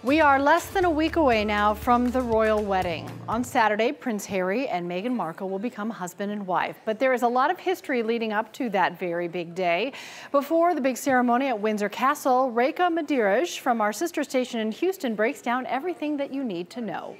We are less than a week away now from the royal wedding. On Saturday, Prince Harry and Meghan Markle will become husband and wife. But there is a lot of history leading up to that very big day. Before the big ceremony at Windsor Castle, Reka Madiraj from our sister station in Houston breaks down everything that you need to know.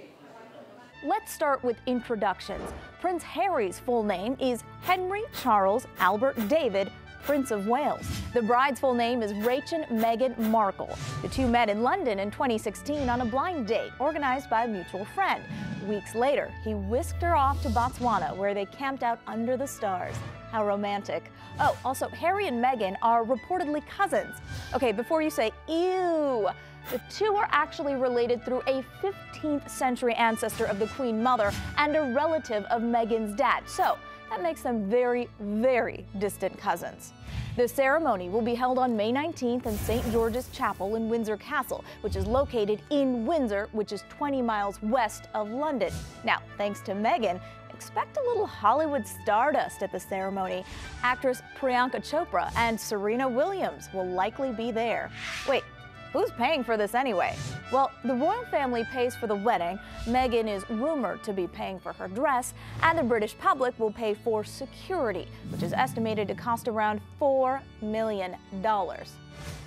Let's start with introductions. Prince Harry's full name is Henry Charles Albert David, Prince of Wales. The bride's full name is Rachel Meghan Markle. The two met in London in 2016 on a blind date organized by a mutual friend. Weeks later, he whisked her off to Botswana, where they camped out under the stars. How romantic. Oh, also, Harry and Meghan are reportedly cousins. Okay, before you say, ew, the two are actually related through a 15th century ancestor of the Queen Mother and a relative of Meghan's dad. So that makes them very, very distant cousins. The ceremony will be held on May 19th in St. George's Chapel in Windsor Castle, which is located in Windsor, which is 20 miles west of London. Now, thanks to Meghan, expect a little Hollywood stardust at the ceremony. Actress Priyanka Chopra and Serena Williams will likely be there. Wait, who's paying for this anyway? Well, the royal family pays for the wedding, Meghan is rumored to be paying for her dress, and the British public will pay for security, which is estimated to cost around $4 million.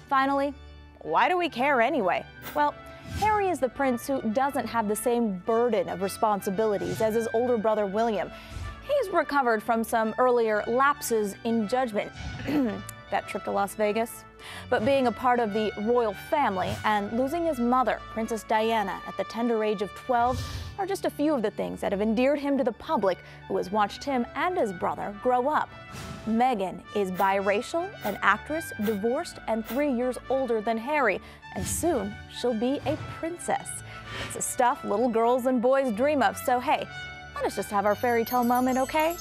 Finally, why do we care anyway? Well, Harry is the prince who doesn't have the same burden of responsibilities as his older brother William. He's recovered from some earlier lapses in judgment. That trip to Las Vegas. But being a part of the royal family and losing his mother, Princess Diana, at the tender age of 12 are just a few of the things that have endeared him to the public, who has watched him and his brother grow up. Meghan is biracial, an actress, divorced, and 3 years older than Harry, and soon she'll be a princess. It's the stuff little girls and boys dream of, so hey, let us just have our fairy tale moment, okay?